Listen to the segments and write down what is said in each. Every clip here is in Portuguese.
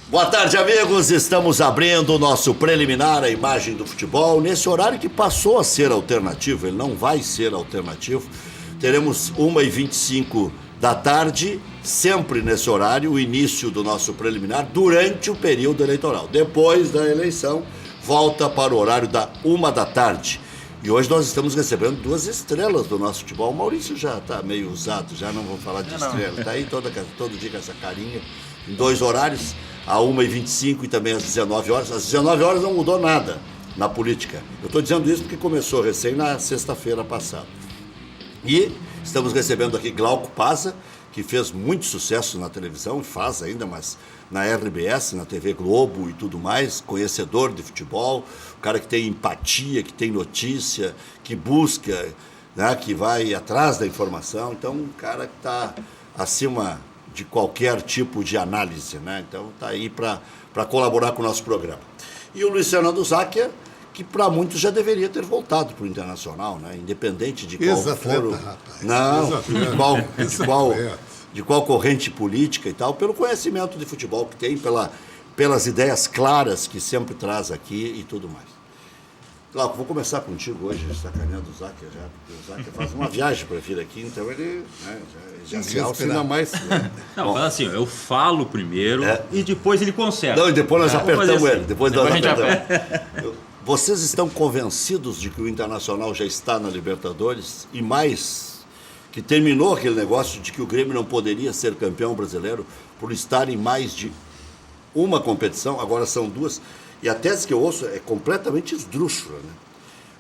Boa tarde, amigos. Estamos abrindo o nosso preliminar, a imagem do futebol, nesse horário que passou a ser alternativo, ele não vai ser alternativo. Teremos 1h25 da tarde, sempre nesse horário, o início do nosso preliminar, durante o período eleitoral. Depois da eleição, volta para o horário da 1 da tarde. E hoje nós estamos recebendo duas estrelas do nosso futebol. O Maurício já está meio usado, já não vamos falar de estrela. Está aí todo dia com essa carinha, em dois horários. A 1h25 e também às 19 horas. Às 19 horas não mudou nada na política. Eu estou dizendo isso porque começou recém na sexta-feira passada. E estamos recebendo aqui Glauco Pazza, que fez muito sucesso na televisão, faz ainda, mas na RBS, na TV Globo e tudo mais, conhecedor de futebol, o cara que tem empatia, que tem notícia, que busca, né, que vai atrás da informação. Então, um cara que está acima de qualquer tipo de análise, né? Então está aí para colaborar com o nosso programa. E o Luiz Fernando Záquia, que para muitos já deveria ter voltado para o Internacional, né? Independente de qual for de qual corrente política e tal, pelo conhecimento de futebol que tem, pelas ideias claras que sempre traz aqui e tudo mais. Glauco, vou começar contigo hoje, sacaneando o Záquia já, porque o Záquia faz uma viagem para vir aqui, então ele, né, já se alça ainda mais. Né? Não, mas assim, eu falo primeiro e depois ele conserta. Não, e depois nós apertamos ele. Depois nós apertamos. Vocês estão convencidos de que o Internacional já está na Libertadores e mais, que terminou aquele negócio de que o Grêmio não poderia ser campeão brasileiro por estar em mais de uma competição, agora são duas. E a tese que eu ouço é completamente esdrúxula, né?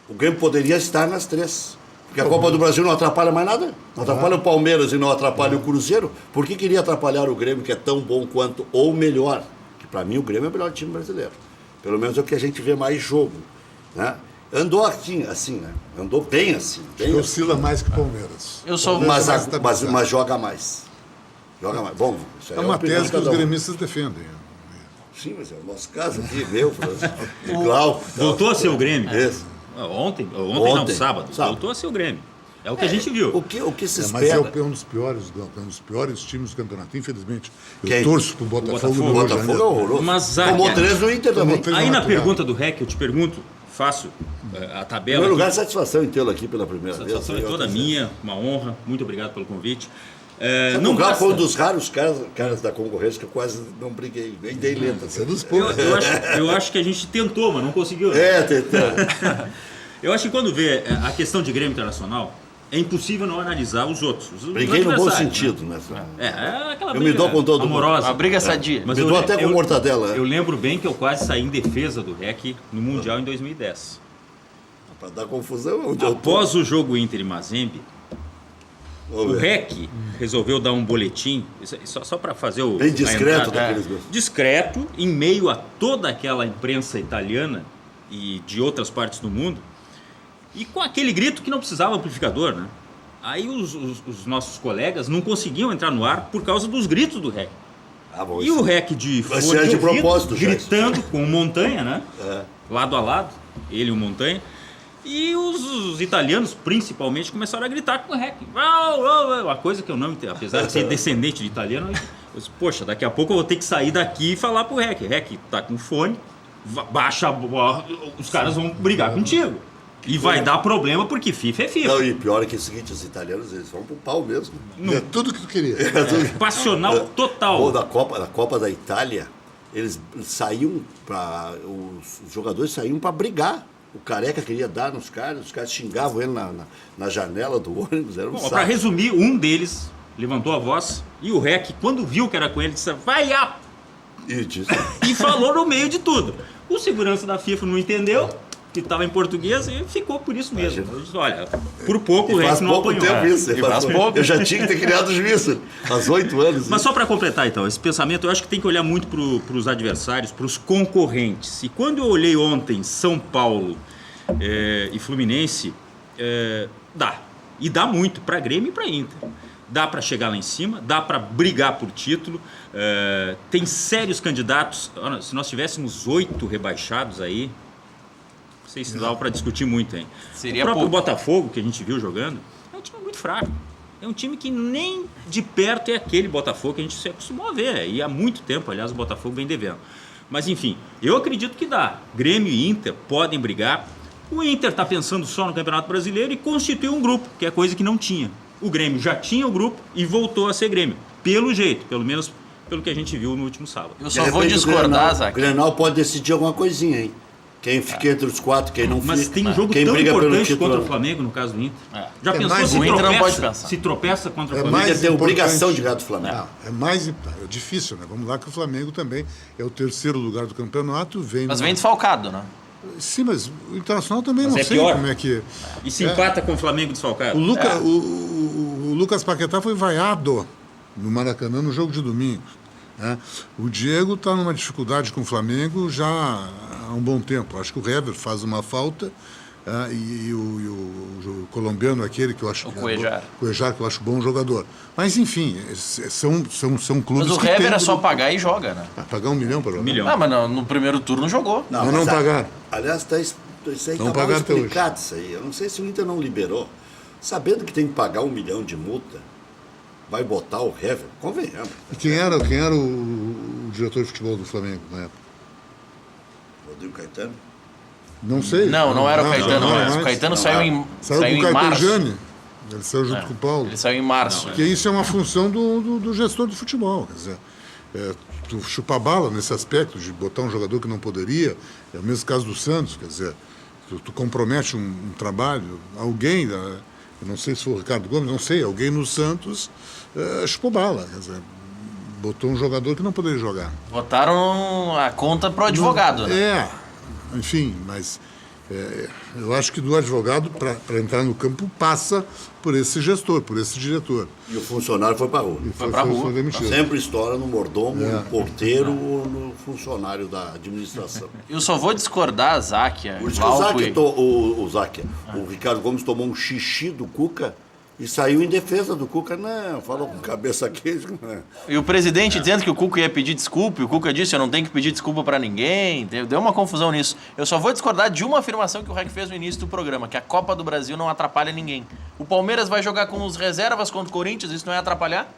O Grêmio poderia estar nas três. Porque a Copa do Brasil não atrapalha mais nada. Não atrapalha o Palmeiras e não atrapalha o Cruzeiro. Por que queria atrapalhar o Grêmio, que é tão bom quanto ou melhor? Que para mim o Grêmio é o melhor time brasileiro. Pelo menos é o que a gente vê mais jogo, né? Andou assim, né? Andou bem assim. Bem oscila mais que o Palmeiras. Mas joga mais. Joga mais. Bom, isso aí é uma tese que os gremistas defendem. Sim, mas é o nosso caso aqui, meu, Glauco. Voltou a ser o Grêmio. Isso. Ontem não, sábado. Voltou a ser o Grêmio. É o que a gente viu. O que se espera? Mas é um dos piores times do campeonato, infelizmente. Eu torço pro Botafogo. O Botafogo é horroroso. Mas, tomou 3 no Inter também. Aí na pergunta do REC, eu te pergunto, faço a tabela. Em primeiro lugar, satisfação em tê-lo aqui pela primeira vez. Satisfação é toda minha, uma honra. Muito obrigado pelo convite. Não, foi um dos raros caras da concorrência que eu quase não briguei, nem dei letra. Eu acho que a gente tentou, mas não conseguiu. Tentou. Eu acho que quando vê a questão de Grêmio Internacional, é impossível não analisar os outros. Briguei no bom sentido, né? Aquela eu me dou com todo amorosa. Uma briga sadia. Mas me dou até com mortadela. Eu lembro bem que eu quase saí em defesa do REC no Mundial em 2010. Para dar confusão. Após o jogo Inter e Mazembe, o REC resolveu dar um boletim, só para fazer o... Bem discreto daqueles dois. Discreto, em meio a toda aquela imprensa italiana e de outras partes do mundo, e com aquele grito que não precisava amplificador, né? Aí os nossos colegas não conseguiam entrar no ar por causa dos gritos do REC. Bom, e o REC de fone de ouvido, propósito, gritando com o Montanha, né? Lado a lado, ele e o Montanha. E os italianos, principalmente, começaram a gritar com o REC. Uma coisa que eu não entendo, apesar de ser descendente de italiano, eu disse, poxa, daqui a pouco eu vou ter que sair daqui e falar pro REC. REC tá com fone, baixa a bola, os caras vão brigar contigo. E vai dar problema porque FIFA é FIFA. Não, e pior é que é o seguinte, os italianos, eles vão pro pau mesmo. É tudo que tu queria. Passional total. Da Copa da Itália, eles saíam os jogadores saíam para brigar. O Careca queria dar nos caras, os caras xingavam ele na janela do ônibus. Era um saco. Para resumir, um deles levantou a voz e o REC, quando viu que era com ele, disse, vai a... E falou no meio de tudo. O segurança da FIFA não entendeu, que estava em português, e ficou por isso mesmo. Disse, olha, por pouco o REC não apanhou. Faz pouco. Eu já tinha que ter criado juízo, faz 8 anos. Mas só para completar, então, esse pensamento, eu acho que tem que olhar muito para os adversários, para os concorrentes. E quando eu olhei ontem São Paulo e Fluminense, dá. E dá muito para Grêmio e para Inter. Dá para chegar lá em cima, dá para brigar por título. Tem sérios candidatos. Se nós tivéssemos 8 rebaixados aí, não sei se dava para discutir muito, hein? Seria o próprio Botafogo, que a gente viu jogando, é um time muito fraco. É um time que nem de perto é aquele Botafogo que a gente se acostumou a ver. E há muito tempo, aliás, o Botafogo vem devendo. Mas enfim, eu acredito que dá. Grêmio e Inter podem brigar. O Inter está pensando só no Campeonato Brasileiro e constituiu um grupo, que é coisa que não tinha. O Grêmio já tinha o grupo e voltou a ser Grêmio. Pelo jeito, pelo menos pelo que a gente viu no último sábado. Eu só vou discordar, Zac. O Grenal pode decidir alguma coisinha, hein? Quem fica entre os 4, quem não fica. Mas tem um jogo quem tão briga pelo importante título. contra o Flamengo, no caso do Inter. Já É pensou mais- se o Inter não pode tropeça, pensar. se tropeça contra o É Flamengo? mais Inter tem obrigação importante. de ganhar do Flamengo. Não, é difícil, né? Vamos lá que o Flamengo também é o terceiro lugar do campeonato. Mas vem desfalcado, né? Sim, mas o Internacional também Mas não é sei pior. como é que... E se empata com o Flamengo desfalcado? O Lucas Paquetá foi vaiado no Maracanã no jogo de domingo. Né? O Diego está numa dificuldade com o Flamengo já há um bom tempo. Acho que o Hever faz uma falta e o colombiano aquele que eu acho... O Cuejar. Cuejar, que eu acho bom jogador. Mas, enfim, são clubes Mas o que Hever têm... é só pagar e joga, né? Pagar $1 milhão para jogar. $1 milhão. Ah, mas no primeiro turno jogou. Mas não pagaram. Aliás, isso aí Não está mal pagaram até hoje. explicado isso aí. Eu não sei se o Inter não liberou. Sabendo que tem que pagar $1 milhão de multa, vai botar o Hever? Convenhamos. E quem era o diretor de futebol do Flamengo na época? Rodrigo Caetano? Não sei. Não era o Caetano não é mais. O mais. Caetano saiu em Saiu com o em março. Caetano. Ele saiu junto com o Paulo. Ele saiu em março. Porque isso é uma função do gestor de futebol. Quer dizer, tu chupar bala nesse aspecto de botar um jogador que não poderia. É o mesmo caso do Santos. Quer dizer, tu compromete um trabalho. Alguém, eu não sei se foi o Ricardo Gomes, não sei, alguém no Santos chupou bala. Quer dizer, botou um jogador que não poderia jogar. Botaram a conta pro advogado, né? Enfim, mas eu acho que do advogado, para entrar no campo, passa por esse gestor, por esse diretor. E o funcionário foi para a rua. E Foi pra rua. demitido. Sempre estoura no mordomo, no porteiro ou no funcionário da administração. Eu só vou discordar, Záquia, Por isso que o Ricardo Gomes tomou um xixi do Cuca e saiu em defesa do Cuca. Não, falou com cabeça quente. E o presidente dizendo que o Cuca ia pedir desculpa, e o Cuca disse, eu não tenho que pedir desculpa pra ninguém. Deu uma confusão nisso. Eu só vou discordar de uma afirmação que o Rec fez no início do programa, que a Copa do Brasil não atrapalha ninguém. O Palmeiras vai jogar com os reservas contra o Corinthians, isso não é atrapalhar?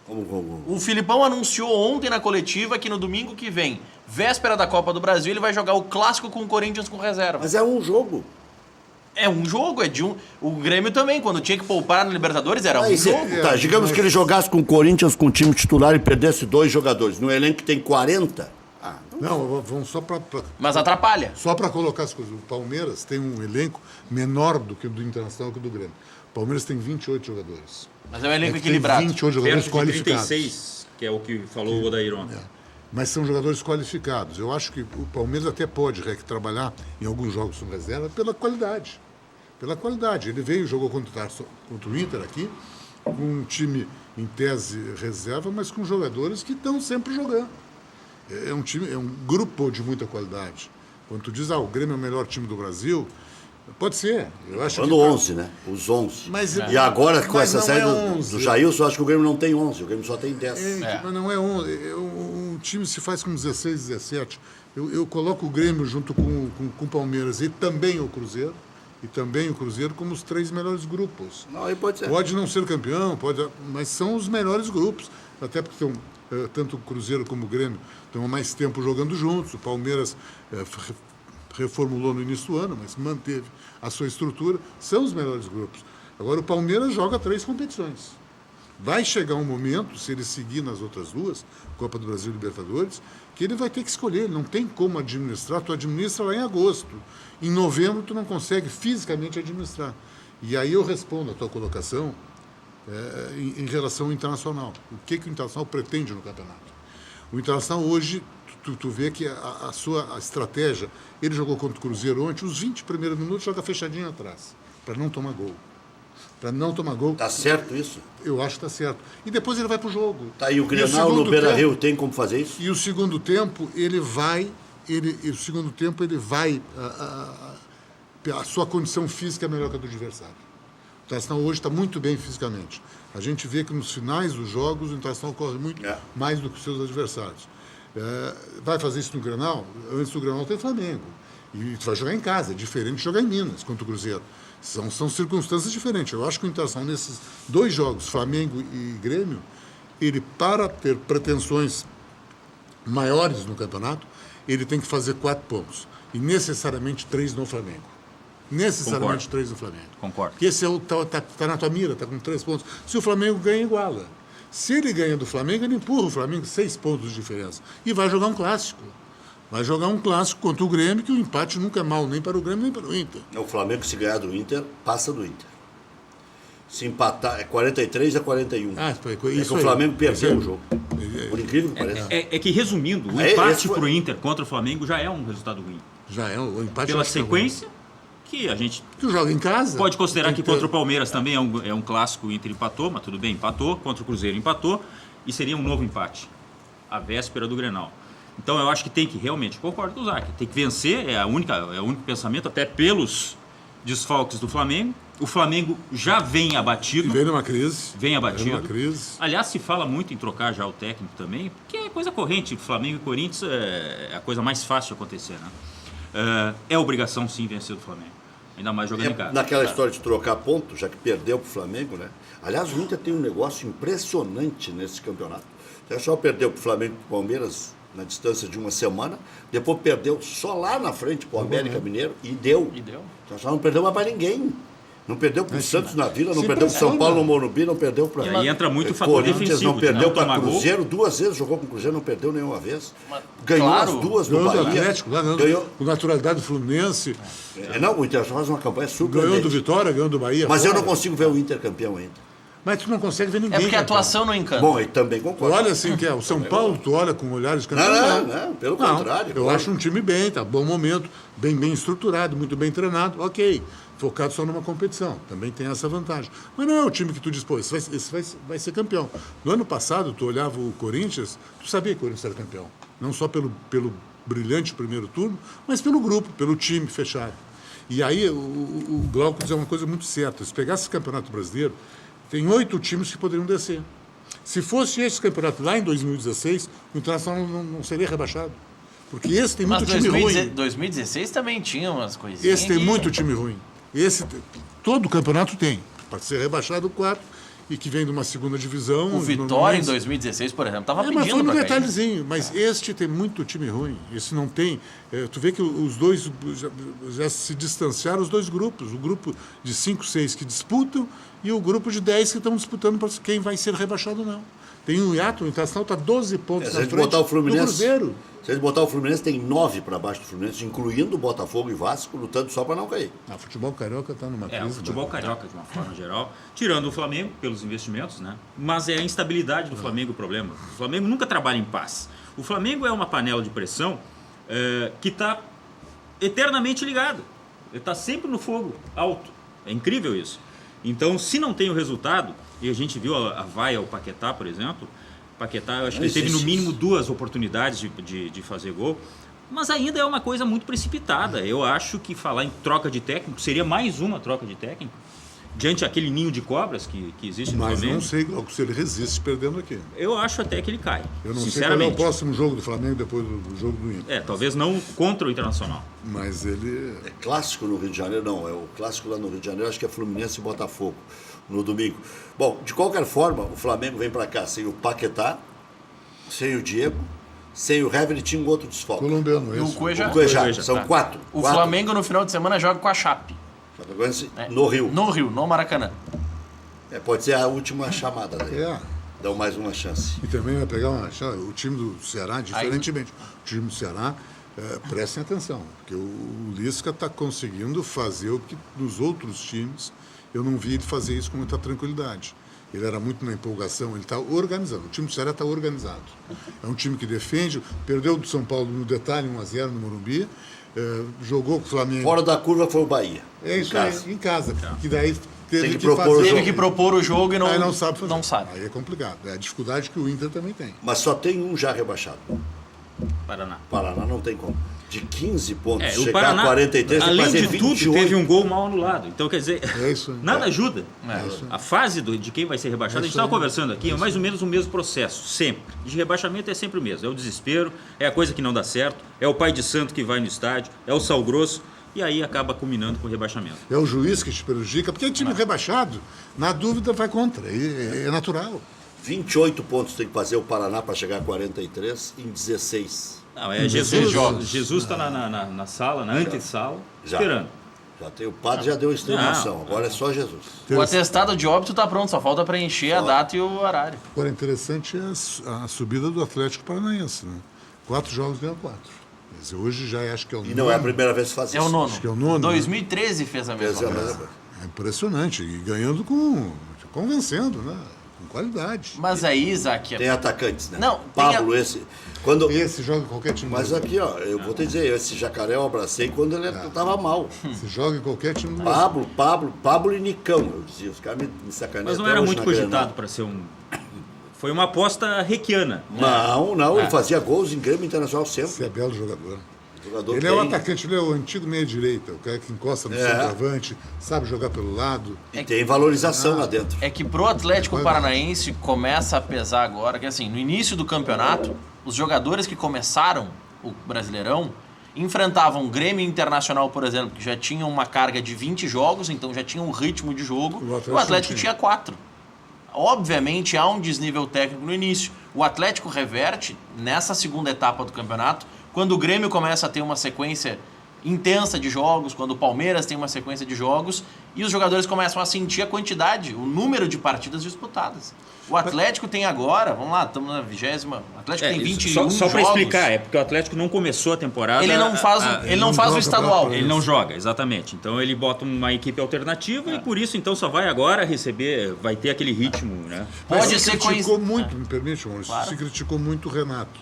O Filipão anunciou ontem na coletiva que no domingo que vem, véspera da Copa do Brasil, ele vai jogar o clássico com o Corinthians com reserva. Mas é um jogo. É um jogo, é de um... O Grêmio também, quando tinha que poupar na Libertadores, era um jogo. Tá, digamos que ele jogasse com o Corinthians com o time titular e perdesse 2 jogadores. No elenco que tem 40. Não, vamos só para Mas atrapalha. colocar as coisas. O Palmeiras tem um elenco menor do que o do Internacional que o do Grêmio. O Palmeiras tem 28 jogadores. Mas é um elenco Tem equilibrado. 28 jogadores Perto de qualificados. 36, que é o que falou o Odair ontem. Mas são jogadores qualificados. Eu acho que o Palmeiras até pode trabalhar em alguns jogos sob reserva pela qualidade. Pela qualidade. Ele veio e jogou contra o Inter aqui, com um time em tese reserva, mas com jogadores que estão sempre jogando. É um grupo de muita qualidade. Quando tu diz, o Grêmio é o melhor time do Brasil, pode ser. Eu acho Falando 11, né? Os 11. Mas, E agora, com mas essa não saída é do 11. Jailson, eu acho que o Grêmio não tem 11. O Grêmio só tem 10. Mas não é 11. Um time se faz com 16, 17. Eu coloco o Grêmio junto com o Palmeiras e também o Cruzeiro. Como os 3 melhores grupos. Não, aí pode ser. Pode não ser campeão, mas são os melhores grupos. Até porque tanto o Cruzeiro como o Grêmio estão há mais tempo jogando juntos. O Palmeiras reformulou no início do ano, mas manteve a sua estrutura. São os melhores grupos. Agora, o Palmeiras joga 3 competições. Vai chegar um momento, se ele seguir nas outras 2, Copa do Brasil e Libertadores, que ele vai ter que escolher. Ele não tem como administrar. Tu administra lá em agosto. Em novembro, tu não consegue fisicamente administrar. E aí eu respondo a tua colocação em relação ao Internacional. O que o Internacional pretende no campeonato? O Internacional hoje, tu vê que a sua estratégia, ele jogou contra o Cruzeiro ontem, os 20 primeiros minutos joga fechadinho atrás, para não tomar gol. Tá certo isso? Eu acho que está certo. E depois ele vai para o jogo. Tá, e o Grenal no Beira-Rio tem como fazer isso? E o segundo tempo, ele vai... A sua condição física é melhor que a do adversário. O Internacional hoje está muito bem fisicamente. A gente vê que nos finais dos jogos o Internacional corre muito mais do que os seus adversários. Vai fazer isso no Grenal? Antes do Grenal tem Flamengo. E tu vai jogar em casa, é diferente de jogar em Minas contra o Cruzeiro. São circunstâncias diferentes. Eu acho que o Internacional, nesses 2 jogos, Flamengo e Grêmio, ele, para ter pretensões maiores no campeonato, ele tem que fazer 4 pontos. E necessariamente 3 no Flamengo. Necessariamente 3 no Flamengo. Concordo. Porque esse tá na tua mira, tá com 3 pontos. Se o Flamengo ganha, iguala. Se ele ganha do Flamengo, ele empurra o Flamengo 6 pontos de diferença. E vai jogar um clássico. Vai jogar um clássico contra o Grêmio, que o empate nunca é mal, nem para o Grêmio, nem para o Inter. O Flamengo, se ganhar do Inter, passa do Inter. Se empatar, é 43 a 41. Isso que o Flamengo perdeu aí. o jogo. Por incrível que pareça. É que, resumindo, o empate pro Inter contra o Flamengo já é um resultado ruim. Já é, o empate Pela sequência, que a gente Tu joga em casa. pode considerar que contra o Palmeiras também é um clássico, o Inter empatou, mas tudo bem, empatou. Contra o Cruzeiro empatou, e seria um novo empate, a véspera do Grenal. Então eu acho que tem que, realmente, concordo com o Zac, tem que vencer, é o único pensamento, até pelos desfalques do Flamengo. O Flamengo já vem abatido. Vem numa crise. Vem abatido. Vem numa crise. Aliás, se fala muito em trocar já o técnico também, porque é coisa corrente. Flamengo e Corinthians é a coisa mais fácil de acontecer, né? É obrigação, sim, vencer do Flamengo. Ainda mais jogando em casa. Naquela história de trocar ponto, já que perdeu pro Flamengo, né? Aliás, o Inter tem um negócio impressionante nesse campeonato. Já só perdeu pro Flamengo e pro Palmeiras na distância de uma semana, depois perdeu só lá na frente pro América Mineiro e deu. Então só não perdeu mais para ninguém. Não perdeu para o Santos na Vila, não perdeu para São Paulo no Morumbi, não perdeu para... E aí entra muito o fator Corinthians, defensivo. não perdeu de para Cruzeiro, 2 vezes jogou com o Cruzeiro, não perdeu nenhuma vez. Ganhou claro, as 2 no Ganhou do Bahia. Atlético, Ganhou. com naturalidade do Fluminense. Não, o Inter faz uma campanha surpreendente. Ganhou do Vitória, ganhou do Bahia. Mas eu fora. não consigo ver o Inter campeão ainda. Mas tu não consegue ver ninguém. É porque a campeão. atuação não encanta. Bom, eu também Tu concordo. olha assim, que é o São Paulo, tu olha com olhares de Não, pelo contrário. Eu acho um time bem, tá bom momento, bem estruturado, muito bem treinado, ok. Focado só numa competição, também tem essa vantagem. Mas não é o time que tu diz, pô, esse vai ser campeão. No ano passado, tu olhava o Corinthians, tu sabia que o Corinthians era campeão. Não só pelo brilhante primeiro turno, mas pelo grupo, pelo time fechado. E aí o Glauco diz uma coisa muito certa, se pegasse esse campeonato brasileiro, tem 8 times que poderiam descer. Se fosse esse campeonato lá em 2016, o Internacional não seria rebaixado. Porque esse tem muito time ruim. 2016 também tinha umas coisinhas. Esse tem muito time ruim. Todo campeonato tem. Pode ser rebaixado 4 e que vem de uma segunda divisão. O Vitória em 2016, por exemplo, estava pedindo mas foi um pra cair. detalhezinho. Mas este tem muito time ruim. Esse não tem. Tu vê que os dois já se distanciaram, os 2 grupos. O grupo de 5, 6 que disputam e o grupo de 10 que estão disputando para quem vai ser rebaixado ou não. Tem um hiato, o Internacional está 12 pontos Se na a gente frente botar o do Fluminense, Cruzeiro. se a gente botar o Fluminense, tem 9 para baixo do Fluminense, incluindo Botafogo e Vasco, lutando só para não cair. O futebol carioca está numa crise. O futebol carioca, de uma forma geral, tirando o Flamengo pelos investimentos, né? Mas é a instabilidade do Flamengo o problema. O Flamengo nunca trabalha em paz. O Flamengo é uma panela de pressão que está eternamente ligada. Ele está sempre no fogo alto. É incrível isso. Então, se não tem o resultado, e a gente viu a vaia ao Paquetá, por exemplo, Paquetá, eu acho que ele teve no mínimo 2 oportunidades de fazer gol, mas ainda é uma coisa muito precipitada. Eu acho que falar em troca de técnico seria mais uma troca de técnico, diante aquele ninho de cobras que existe no Mas Flamengo. não sei se ele resiste perdendo aqui. Eu acho até que ele cai, Eu não sei qual é sinceramente. o próximo jogo do Flamengo depois do jogo do Inter. Talvez não contra o Internacional. Mas ele... É clássico no Rio de Janeiro, não. É o clássico lá no Rio de Janeiro, acho que é Fluminense e Botafogo, no domingo. Bom, de qualquer forma, o Flamengo vem para cá sem o Paquetá, sem o Diego, sem o Hever e tinha um outro desfalque. Colombiano, E o esse. Cuejá. O Cuejá. Cuejá, São tá. 4. O Flamengo no final de semana joga com a Chape. No Rio. No Rio, no Maracanã. Pode ser a última chamada daí. Dão mais uma chance. E também vai pegar o time do Ceará, diferentemente. O time do Ceará, prestem atenção, porque o Lisca está conseguindo fazer o que nos outros times eu não vi ele fazer isso com muita tranquilidade. Ele era muito na empolgação, ele está organizando. O time do Ceará está organizado. É um time que defende, perdeu do São Paulo no detalhe 1-0 no Morumbi, jogou com o Flamengo. Fora da curva foi o Bahia. É isso aí, em casa. Que daí teve que propor o fazer. jogo. Teve que propor o jogo e Aí não sabe fazer. Não sabe. Aí é complicado. É a dificuldade que o Inter também tem. Mas só tem um já rebaixado. Paraná. Paraná não tem como. de 15 pontos, O chegar Paraná, a 43 e além fazer de 28. tudo, teve um gol mal anulado. Então, quer dizer, É isso aí. nada ajuda. isso aí. A fase de quem vai ser rebaixado, a gente isso estava aí. conversando aqui, é mais ou menos o mesmo processo, sempre. De rebaixamento é sempre o mesmo. É o desespero, é a coisa que não dá certo, é o pai de santo que vai no estádio, é o sal grosso, e aí acaba culminando com o rebaixamento. É o juiz que te prejudica, porque é time rebaixado, na dúvida vai contra, é natural. 28 pontos tem que fazer o Paraná para chegar a 43 em 16. Não, é 16 Jesus. jogos. Jesus está na sala, na antessala, Já. esperando. Já tem, o padre já deu extremação, agora é só Jesus. O atestado de óbito tá pronto, só falta preencher a data e o horário. Agora, interessante é a subida do Atlético Paranaense, né? 4 jogos ganhou 4. Quer dizer, hoje já acho que é o E nono. não é a primeira vez que faz isso. É o nono. Acho que é o nono, 2013 fez a mesma Fez a coisa. mesma. É impressionante, e ganhando convencendo, né? Com qualidade. Mas aí, Isaac... Tem atacantes, né? Não, Pablo, tem esse. Quando, Esse joga em qualquer time. mas do Brasil. aqui, ó, eu vou te dizer, esse jacaré eu abracei quando ele estava mal. Se joga em qualquer time do Brasil. Pablo e Nicão, eu dizia. Os caras me sacaneiam. Mas não até era hoje muito na cogitado Grenal. para ser um... Foi uma aposta requiana. Não, ele fazia gols em Grêmio Internacional sempre. Esse é belo jogador. Jogador Ele é o tem- atacante, ele é o antigo meia-direita, o cara que encosta no centroavante, sabe jogar pelo lado. E tem valorização lá dentro. É que pro Atlético Paranaense começa a pesar agora, que assim, no início do campeonato, os jogadores que começaram o Brasileirão enfrentavam o Grêmio Internacional, por exemplo, que já tinha uma carga de 20 jogos, então já tinha um ritmo de jogo, O o Atlético Atlético tinha 4. Obviamente há um desnível técnico no início. O Atlético reverte nessa segunda etapa do campeonato, quando o Grêmio começa a ter uma sequência intensa de jogos, quando o Palmeiras tem uma sequência de jogos e os jogadores começam a sentir a quantidade, o número de partidas disputadas. O Atlético tem agora, vamos lá, estamos na 20ª, o Atlético tem 21 só para jogos. explicar, é porque o Atlético não começou a temporada... Ele não faz, ele não faz o joga estadual. pra- Ele não joga, exatamente. Então ele bota uma equipe alternativa e por isso então só vai agora receber, vai ter aquele ritmo, né? Mas Pode se ser criticou muito, me permite, Maurício, Claro. se criticou muito o Renato.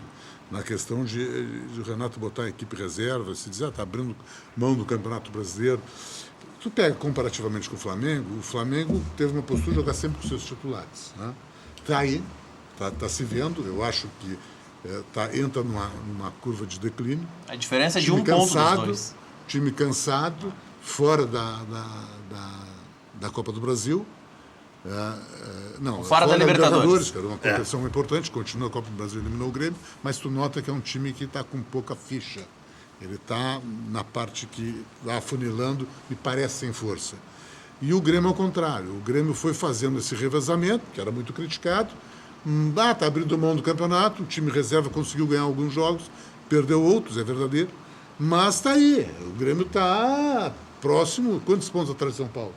Na questão de o Renato botar a equipe reserva, se dizer, está abrindo mão do Campeonato Brasileiro. Tu pega comparativamente com o Flamengo teve uma postura de jogar sempre com seus titulares. Né? Tá aí, tá se vendo, eu acho que entra numa curva de declínio. A diferença é de Time um ponto dos cansado, dois. time cansado, fora da Copa do Brasil. Não, Fora da Libertadores. que era uma competição importante, continua a Copa do Brasil, eliminou o Grêmio, mas tu nota que é um time que está com pouca ficha. Ele está na parte que vai afunilando e parece sem força. E o Grêmio ao contrário. O Grêmio foi fazendo esse revezamento, que era muito criticado. Está abrindo mão do campeonato, o time reserva conseguiu ganhar alguns jogos, perdeu outros, é verdadeiro. Mas está aí. O Grêmio está próximo. Quantos pontos atrás de São Paulo?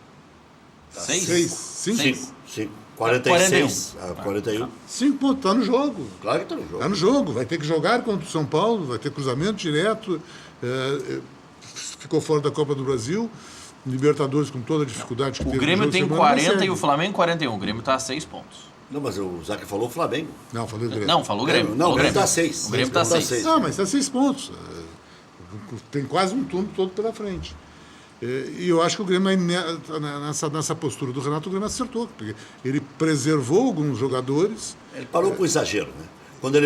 6? 5? 5, 46, 41. 5 pontos, está no jogo. Claro que tá no jogo. Está no jogo, vai ter que jogar contra o São Paulo, vai ter cruzamento direto. Ficou fora da Copa do Brasil. Libertadores com toda a dificuldade que O teve. no Grêmio jogo de tem semana, 40 consegue. e o Flamengo 41. O Grêmio está a 6 pontos. Não, mas o Zac falou Flamengo. Não, falei do Grêmio. Não, falou o Grêmio. Não, falou o Grêmio tá 6. O Grêmio está 6. Não, mas está 6 pontos. Tem quase um turno todo pela frente. E eu acho que o Grêmio, nessa postura do Renato, o Grêmio acertou. Porque ele preservou alguns jogadores. Ele parou com exagero, né? Quando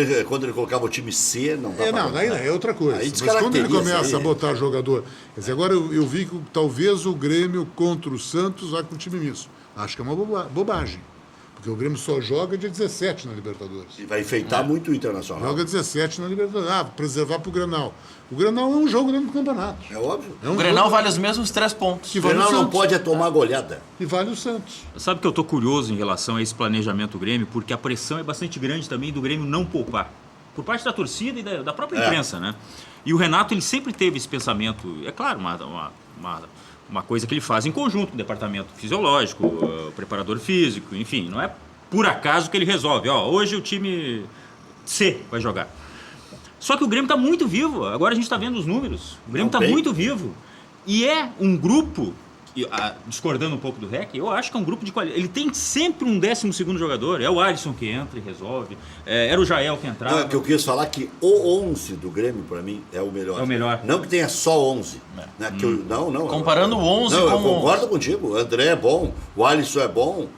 ele colocava o time C, não dá pra- Daí é outra coisa. Aí Mas quando ele descaracteriza, começa aí- a botar jogador. Quer dizer, agora eu vi que talvez o Grêmio contra o Santos vai com o time misto. Acho que é uma bobagem. Porque o Grêmio só joga dia 17 na Libertadores. E vai enfeitar muito o Internacional. Joga 17 na Libertadores. Preservar para o Grenal. O Grenal é um jogo dentro do campeonato. É óbvio. É um O Grenal jogo vale os mesmos 3 pontos. que O vale o Grenal não Santos. pode tomar goleada. E vale o Santos. Sabe que eu tô curioso em relação a esse planejamento do Grêmio, porque a pressão é bastante grande também do Grêmio não poupar. Por parte da torcida e da própria imprensa, né? E o Renato, ele sempre teve esse pensamento, é claro, uma coisa que ele faz em conjunto com o departamento fisiológico, o preparador físico, enfim, não é por acaso que ele resolve, hoje o time C vai jogar. Só que o Grêmio está muito vivo, agora a gente está vendo os números, o Grêmio está bem. muito vivo. E é um grupo, discordando um pouco do REC, eu acho que é um grupo de qualidade. Ele tem sempre um 12º jogador, é o Alisson que entra e resolve, era o Jael que entrava. Não, é que eu quis falar que o 11 do Grêmio, para mim, é o melhor. É o melhor. Não que tenha só 11. Né? Não. Comparando o 11 não, com eu o concordo contigo. O André é bom, o Alisson é bom.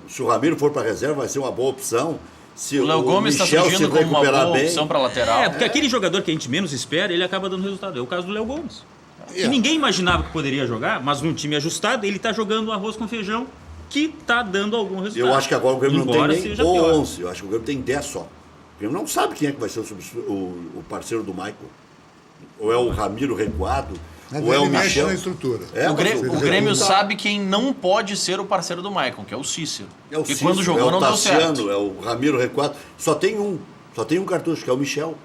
Se o Ramiro for para reserva, vai ser uma boa opção. Se O Léo Gomes está Michel surgindo se como uma recuperar boa bem, opção para lateral. Porque aquele jogador que a gente menos espera, ele acaba dando resultado. É o caso do Léo Gomes. É. Que ninguém imaginava que poderia jogar, mas num time ajustado, ele tá jogando arroz com feijão que tá dando algum resultado. eu acho que agora o Grêmio não Embora tem nem seja pior. 11. Eu acho que o Grêmio tem 10 só. O Grêmio não sabe quem é que vai ser o parceiro do Michael. Ou é o Ramiro recuado, Mas ou é o ele mexe Michel. na estrutura. É, O mas Grêmio não tá. sabe quem não pode ser o parceiro do Maicon, que é o Cícero. É o Porque Cícero, quando jogou é o não deu Tassiano, certo. é o Ramiro recuado. Só tem um cartucho, que é o Michel.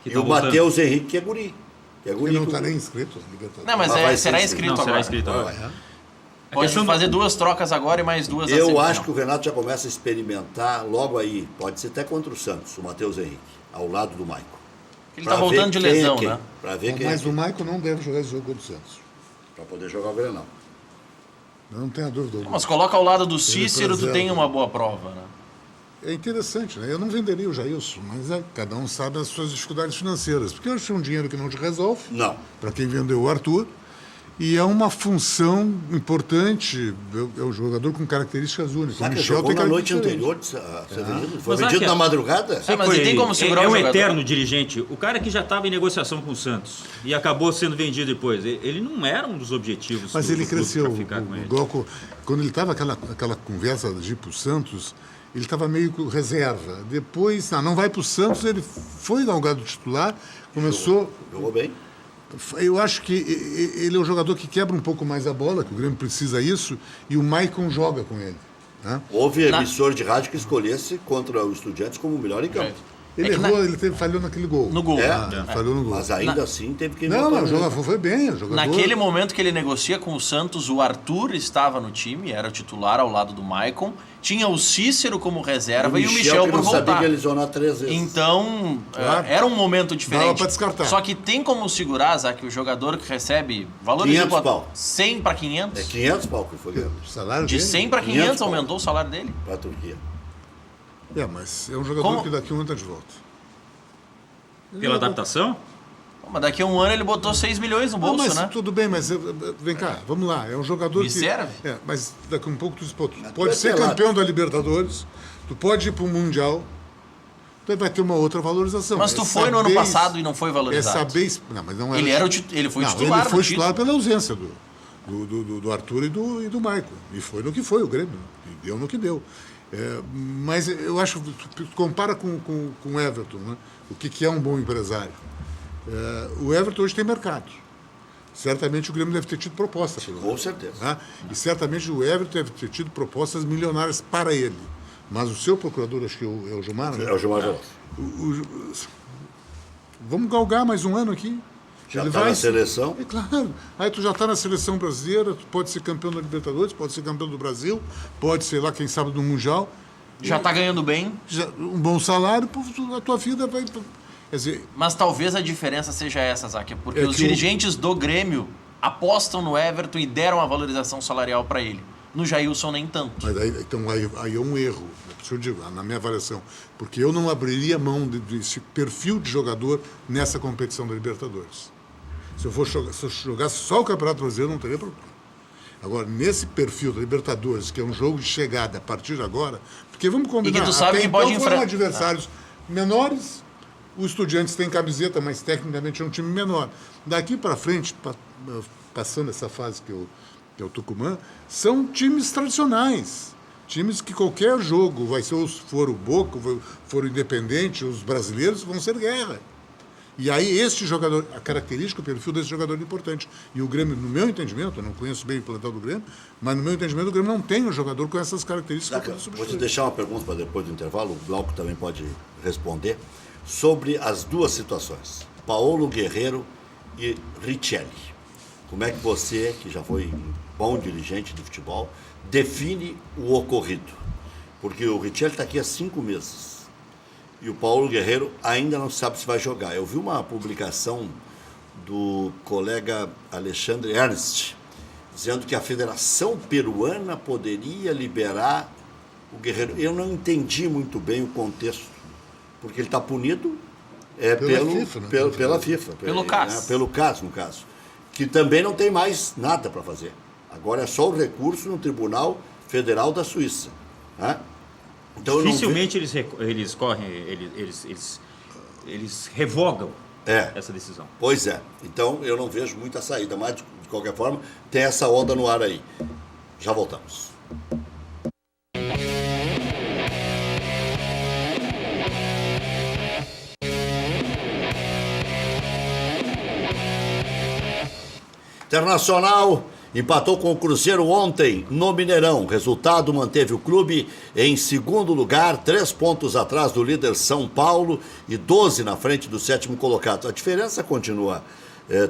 Que E tá o voltando. Matheus Henrique, que é guri. Que é guri Ele não do- está nem inscrito na Libertadores. Não, mas Mas vai será ser inscrito Não, agora. será inscrito agora. Vai, é. A Pode questão fazer 2 trocas agora e mais 2 na Eu semifinal. acho que o Renato já começa a experimentar logo aí. Pode ser até contra o Santos, o Matheus Henrique, ao lado do Michael. Ele tá voltando de lesão, né? Para ver quem Mas é o quem. Maicon não deve jogar esse jogo contra o Santos. Para poder jogar o Grenal. Não tenha dúvida alguma. Mas coloca ao lado do Cícero, tu preserva. tem uma boa prova, né? É interessante, né? Eu não venderia o Jailson, mas cada um sabe as suas dificuldades financeiras. Porque eu acho que é um dinheiro que não te resolve, Não. para quem vendeu o Arthur, e é uma função importante. É um jogador com características únicas. Sabe o que Michel jogou tem na noite características anterior de Severino? Foi Mas vendido aqui, na ó. madrugada? É, mas ele tem como segurar é o um jogador. eterno dirigente. O cara que já estava em negociação com o Santos e acabou sendo vendido depois. Ele não era um dos objetivos Mas do ele clube cresceu. pra ficar com O ele. Glauco, quando ele estava aquela conversa de ir para o Santos, ele estava meio que reserva. Depois, não vai para o Santos, ele foi dar um lugar do titular, começou. Jogou bem. Eu acho que ele é um jogador que quebra um pouco mais a bola, que o Grêmio precisa isso, e o Maicon joga com ele. Né? Houve emissor de rádio que escolhesse contra o Estudiantes como o melhor em campo. Ele É que errou, falhou naquele gol. No gol. Falhou no gol. Mas ainda assim teve que Não, inventar mas o jogador foi bem. O jogador... Naquele momento que ele negocia com o Santos, o Arthur estava no time, era o titular ao lado do Maicon. Tinha o Cícero como reserva e o Michel que por não sabia voltar. que ele lesionou 3 vezes. Então, Claro. era um momento Dava diferente. pra descartar. Só que tem como segurar, Zac, o jogador que recebe valores 500 de pau. 100 para 500? É 500 pau que foi ganhando O salário De dele? 100 para 500 500 pau. aumentou o salário dele. para a Turquia. É, mas é um jogador Como? que daqui a um ano está de volta. Pela adaptação? Mas daqui a um ano ele botou 6 milhões no bolso, mas né? tudo bem, mas vem cá, vamos lá. É um jogador Me que. serve? É, mas daqui a um pouco tu Mas pode tu é ser pelado. campeão da Libertadores, tu pode ir para o Mundial, então vai ter uma outra valorização. Mas tu foi no ano passado e não foi É valorizado. saber. Não, mas não era. Ele foi não, titular ele foi no titular título. pela ausência do Arthur e do Maicon. E foi no que foi o Grêmio. E deu no que deu. É, mas eu acho, tu compara com o Everton, né? O que é um bom empresário. O Everton hoje tem mercado. Certamente o Grêmio deve ter tido proposta pelo Com certeza. né? E certamente o Everton deve ter tido propostas milionárias para ele. Mas o seu procurador, acho que é o Gilmar, né? É o Gilmar Veloso. Vamos galgar mais um ano aqui. Já tá na seleção. É claro. Aí tu já está na seleção brasileira, tu pode ser campeão da Libertadores, pode ser campeão do Brasil, pode ser lá, quem sabe, do Mundial. Já tá ganhando bem, Um bom salário, pô, a tua vida vai... Quer dizer, mas talvez a diferença seja essa, Zac, porque É os que dirigentes do Grêmio apostam no Everton e deram a valorização salarial para ele. No Jailson nem tanto. mas aí é um erro, por isso eu digo, na minha avaliação. Porque eu não abriria mão desse perfil de jogador nessa competição da Libertadores. Se eu jogasse só o Campeonato Brasileiro, não teria problema. Agora, nesse perfil da Libertadores, que é um jogo de chegada a partir de agora, porque vamos combinar, E que tu sabe até que pode então foram enfrentar- adversários menores, o Estudiantes tem camiseta, mas tecnicamente é um time menor. Daqui para frente, passando essa fase que é o Tucumã, são times tradicionais. Times que qualquer jogo, vai ser, for o Boca, for o Independente, os brasileiros, vão ser guerra. E aí este jogador, a característica, o perfil desse jogador é importante. E o Grêmio, no meu entendimento, eu não conheço bem o plantel do Grêmio, mas no meu entendimento o Grêmio não tem um jogador com essas características para Vou te substituir. deixar uma pergunta para depois do intervalo, o Glauco também pode responder, sobre as duas situações, Paulo Guerreiro e Richelli. Como é que você, que já foi um bom dirigente de futebol, define o ocorrido? Porque o Richelli está aqui há 5 meses e o Paulo Guerreiro ainda não sabe se vai jogar. Eu vi uma publicação do colega Alexandre Ernst, dizendo que a Federação Peruana poderia liberar o Guerreiro. Eu não entendi muito bem o contexto, porque ele está punido pela FIFA. Pelo CAS. Pelo CAS, no caso. Que também não tem mais nada para fazer. Agora é só o recurso no Tribunal Federal da Suíça. Né? Então, eu não Dificilmente eles revogam essa decisão. Pois é. Então, eu não vejo muita saída. Mas, de qualquer forma, tem essa onda no ar aí. Já voltamos. Internacional empatou com o Cruzeiro ontem no Mineirão. Resultado manteve o clube em segundo lugar, 3 pontos atrás do líder São Paulo e 12 na frente do 7º colocado. A diferença continua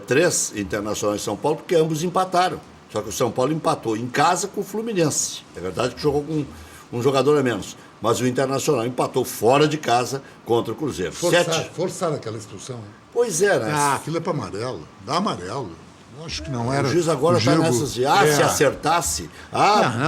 3 Internacional e São Paulo, porque ambos empataram. Só que o São Paulo empatou em casa com o Fluminense. É verdade que jogou com um jogador a menos. Mas o Internacional empatou fora de casa contra o Cruzeiro. Forçaram aquela expulsão. Hein? Pois é, né? Aquilo é para amarelo. Dá amarelo. Eu acho que não era. O juiz agora está nessas de, se acertasse,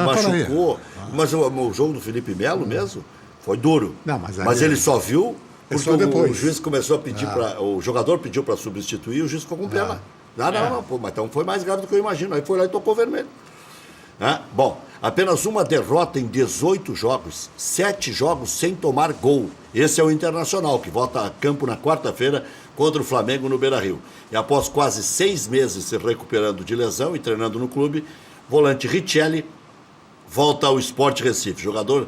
machucou. Mas o jogo do Felipe Melo mesmo foi duro. Não, mas ele só viu porque depois. O juiz começou a pedir para. O jogador pediu para substituir e o juiz ficou com pena. Não, mas então foi mais grave do que eu imagino. Aí foi lá e tocou vermelho. Bom, apenas uma derrota em 18 jogos, 7 jogos sem tomar gol. Esse é o Internacional, que volta a campo na quarta-feira contra o Flamengo no Beira-Rio. E após quase 6 meses se recuperando de lesão e treinando no clube, volante Richelli volta ao Sport Recife. O jogador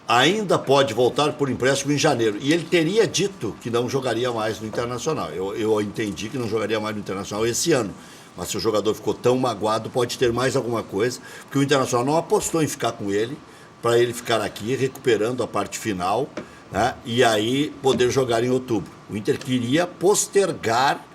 ainda pode voltar por empréstimo em janeiro. E ele teria dito que não jogaria mais no Internacional. Eu entendi que não jogaria mais no Internacional esse ano. Mas se o jogador ficou tão magoado, pode ter mais alguma coisa, porque o Internacional não apostou em ficar com ele, para ele ficar aqui recuperando a parte final, né, e aí poder jogar em outubro. O Inter queria postergar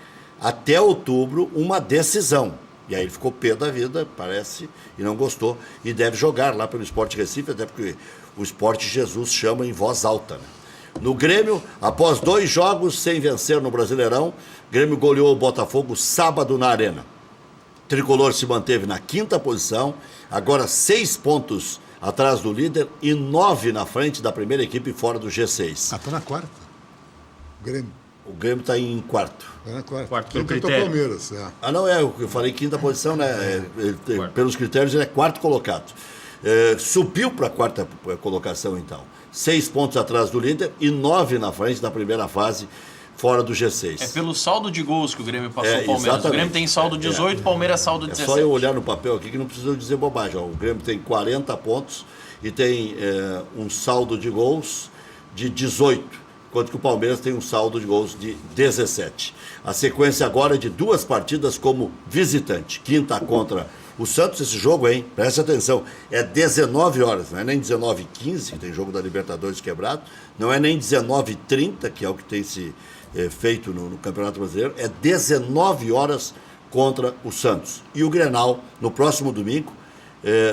até outubro uma decisão. E aí ele ficou pé da vida, parece, e não gostou. E deve jogar lá pelo Sport Recife, até porque o Sport Jesus chama em voz alta, né? No Grêmio, após 2 jogos sem vencer no Brasileirão, Grêmio goleou o Botafogo sábado na Arena. Tricolor se manteve na 5ª posição, agora 6 pontos atrás do líder e 9 na frente da primeira equipe fora do G6. Está na 4ª. Grêmio. O Grêmio está em 4º. Está na 4ª. Quarto, pelo Então, critério. Palmeiras. Eu falei 5ª posição, né? Pelos critérios ele é 4º colocado. Subiu para a 4ª colocação, então. 6 pontos atrás do líder e 9 na frente da primeira fase, fora do G6. É pelo saldo de gols que o Grêmio passou o Palmeiras. Exatamente. O Grêmio tem saldo 18, o Palmeiras saldo 17. É só eu olhar no papel aqui que não precisa dizer bobagem. O Grêmio tem 40 pontos e tem um saldo de gols de 18, enquanto que o Palmeiras tem um saldo de gols de 17. A sequência agora é de 2 partidas como visitante. 5ª contra o Santos, esse jogo, hein? Preste atenção, é 19 horas, não é nem 19h15, que tem jogo da Libertadores quebrado, não é nem 19h30, que é o que tem se feito no Campeonato Brasileiro, é 19 horas contra o Santos. E o Grenal, no próximo domingo,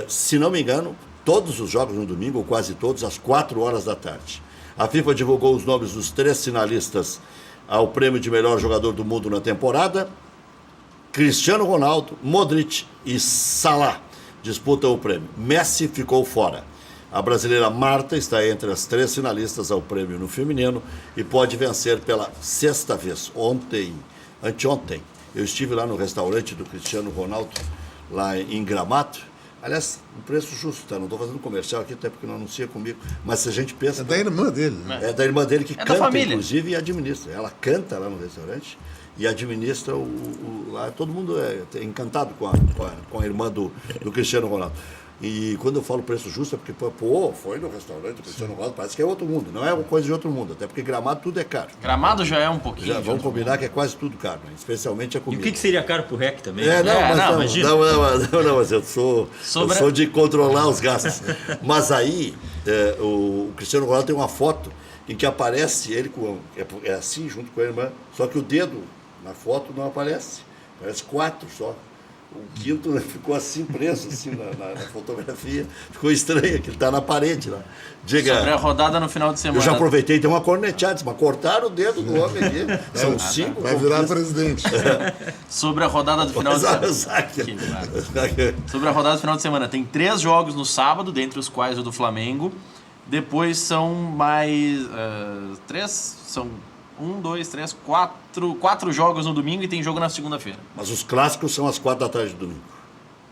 se não me engano, todos os jogos no domingo, ou quase todos, às 4 horas da tarde. A FIFA divulgou os nomes dos 3 finalistas ao prêmio de melhor jogador do mundo na temporada. Cristiano Ronaldo, Modric e Salah disputam o prêmio. Messi ficou fora. A brasileira Marta está entre as 3 finalistas ao prêmio no feminino e pode vencer pela 6ª vez. Anteontem, eu estive lá no restaurante do Cristiano Ronaldo, lá em Gramado. Aliás, um preço justo, tá? Não estou fazendo comercial aqui, até porque não anuncia comigo. Mas se a gente pensa... É da irmã dele, né? É da irmã dele que da canta, família, inclusive, e administra. Ela canta lá no restaurante e administra lá. Todo mundo é encantado com a irmã do Cristiano Ronaldo. E quando eu falo preço justo é porque, foi no restaurante do Cristiano Ronaldo, parece que é outro mundo. Não é uma coisa de outro mundo, até porque Gramado tudo é caro. Gramado já é um pouquinho. Vamos combinar que é quase tudo caro, né? Especialmente a E comida. o que seria caro pro REC também? Imagina. Não, mas eu sou de controlar os gastos. Mas aí, o Cristiano Ronaldo tem uma foto em que aparece ele é assim, junto com a irmã, só que o dedo na foto não aparece. Parece 4 só. O 5º ficou assim, preso assim, na fotografia. Ficou estranho, que ele está na parede lá. Diga, sobre a rodada no final de semana. Eu já aproveitei e dei uma corneteada, mas cortaram o dedo do homem aqui. São 5. Vai virar presidente. Sobre a rodada do final de semana. Sobre a rodada do final de semana. Tem 3 jogos no sábado, dentre os quais o do Flamengo. Depois são mais 3, são 1, 2, 3, 4 jogos no domingo e tem jogo na segunda-feira. Mas os clássicos são às 4 da tarde do domingo.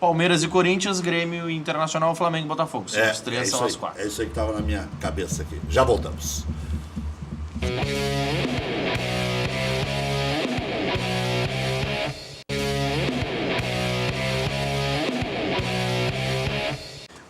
Palmeiras e Corinthians, Grêmio e Internacional, Flamengo e Botafogo. Os três são as quatro. É isso aí que estava na minha cabeça aqui. Já voltamos.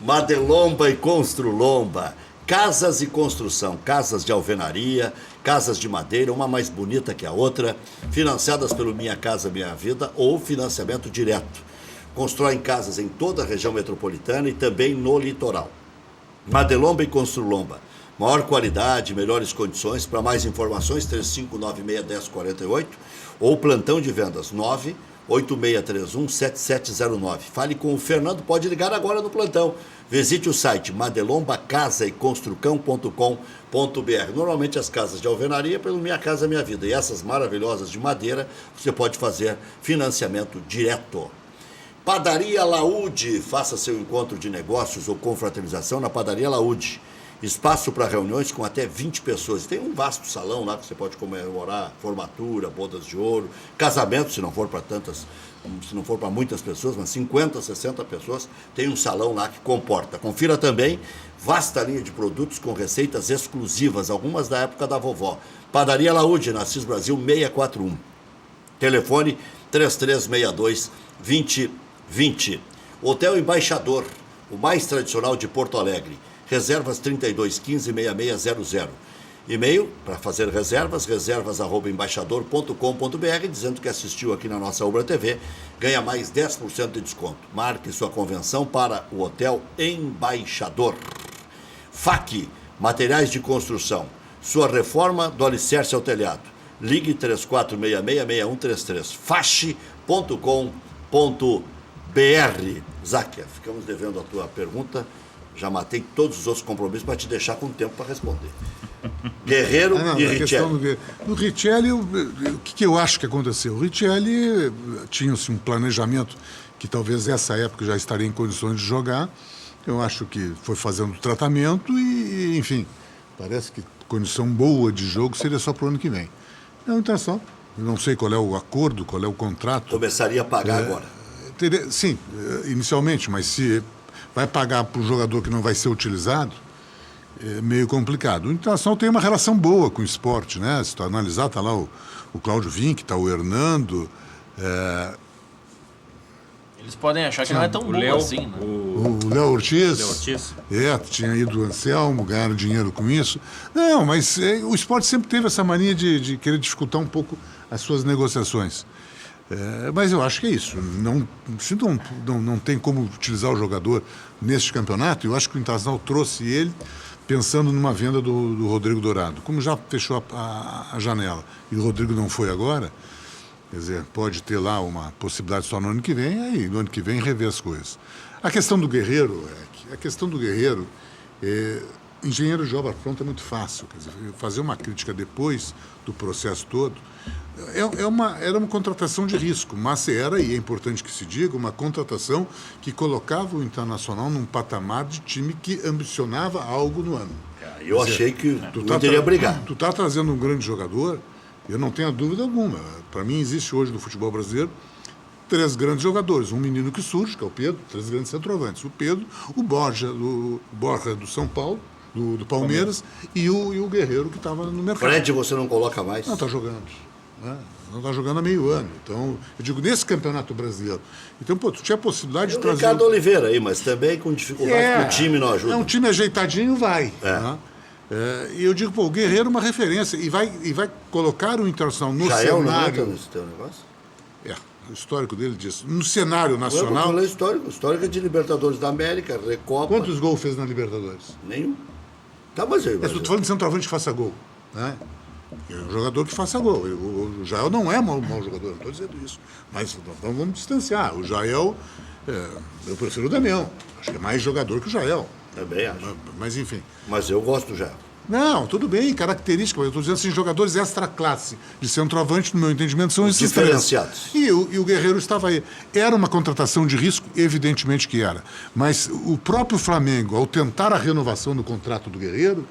Madelomba e Construlomba. Casas e construção, casas de alvenaria, casas de madeira, uma mais bonita que a outra, financiadas pelo Minha Casa Minha Vida ou financiamento direto. Constroem casas em toda a região metropolitana e também no litoral. Madelomba e Construlomba. Maior qualidade, melhores condições. Para mais informações, 3596-1048 ou plantão de vendas 98631-7709. Fale com o Fernando, pode ligar agora no plantão. Visite o site madelombacasaeconstrucão.com.br. Normalmente as casas de alvenaria pelo Minha Casa Minha Vida. E essas maravilhosas de madeira, você pode fazer financiamento direto. Padaria Laúde. Faça seu encontro de negócios ou confraternização na Padaria Laúde. Espaço para reuniões com até 20 pessoas. Tem um vasto salão lá que você pode comemorar formatura, bodas de ouro, casamento, se não for para muitas pessoas, mas 50, 60 pessoas, tem um salão lá que comporta. Confira também vasta linha de produtos com receitas exclusivas, algumas da época da vovó. Padaria Laúde, na Assis Brasil 641. Telefone 3362-2020. Hotel Embaixador, o mais tradicional de Porto Alegre. Reservas 3215-6600. E-mail para fazer reservas@embaixador.com.br, dizendo que assistiu aqui na nossa Ubra TV, ganha mais 10% de desconto. Marque sua convenção para o Hotel Embaixador. FAC, materiais de construção. Sua reforma do alicerce ao telhado. Ligue 3466-6133. fache.com.br. Záquia, ficamos devendo a tua pergunta. Já matei todos os outros compromissos para te deixar com tempo para responder. Guerreiro e Richelli. No Richelli, o que eu acho que aconteceu? O Richelli tinha-se um planejamento que talvez nessa época já estaria em condições de jogar. Eu acho que foi fazendo tratamento e, enfim, parece que condição boa de jogo seria só para o ano que vem. É uma intenção. Eu não sei qual é o acordo, qual é o contrato. Começaria a pagar agora. Sim, inicialmente, mas se vai pagar para o jogador que não vai ser utilizado, é meio complicado. O Internacional tem uma relação boa com o esporte, né? Se tu analisar, está lá o Cláudio Vinck, está o Hernando. Eles podem achar que não é tão bom assim, né? O Léo Ortiz. Tinha ido o Anselmo, ganharam dinheiro com isso. Não, mas o esporte sempre teve essa mania de querer dificultar um pouco as suas negociações. Mas eu acho que é isso. Não tem como utilizar o jogador neste campeonato. Eu acho que o Internacional trouxe ele pensando numa venda do Rodrigo Dourado. Como já fechou a janela e o Rodrigo não foi agora, quer dizer, pode ter lá uma possibilidade só no ano que vem, aí no ano que vem rever as coisas. A questão do Guerreiro, engenheiro de obra pronta é muito fácil. Quer dizer, fazer uma crítica depois do processo todo era uma contratação de risco, mas era, e é importante que se diga, uma contratação que colocava o Internacional num patamar de time que ambicionava algo no ano. Eu achei que não teria brigar. Tu está trazendo um grande jogador, eu não tenho dúvida alguma. Para mim, existe hoje no futebol brasileiro 3 grandes jogadores. Um menino que surge, que é o Pedro, 3 grandes centroavantes. O Pedro, o Borja do São Paulo, do Palmeiras, e o Guerreiro, que estava no mercado. Fred, você não coloca mais? Não, está jogando. Não está jogando há meio ano. Então, eu digo, nesse Campeonato Brasileiro. Então, tu tinha a possibilidade de trazer... Ricardo Oliveira aí, mas também com dificuldade, porque o time não ajuda. Um time ajeitadinho vai. Né? E eu digo, o Guerreiro é uma referência. E vai colocar o Internacional no cenário... não entra nesse teu negócio? O histórico dele diz. No cenário nacional... Não, histórico é de Libertadores da América, Recopa... Quantos gols fez na Libertadores? Nenhum. Tá, mas eu estou falando de centroavante que faça gol. Né? É um jogador que faça gol. O Jael não é mau jogador, não estou dizendo isso. Mas então vamos distanciar. O Jael, eu prefiro o Damião. Acho que é mais jogador que o Jael. Também acho. Mas enfim. Mas eu gosto do Jael. Não, tudo bem, característica. Eu estou dizendo assim, jogadores extra classe de centroavante, no meu entendimento, são esses diferenciados. 3. E o Guerreiro estava aí. Era uma contratação de risco? Evidentemente que era. Mas o próprio Flamengo, ao tentar a renovação do contrato do Guerreiro,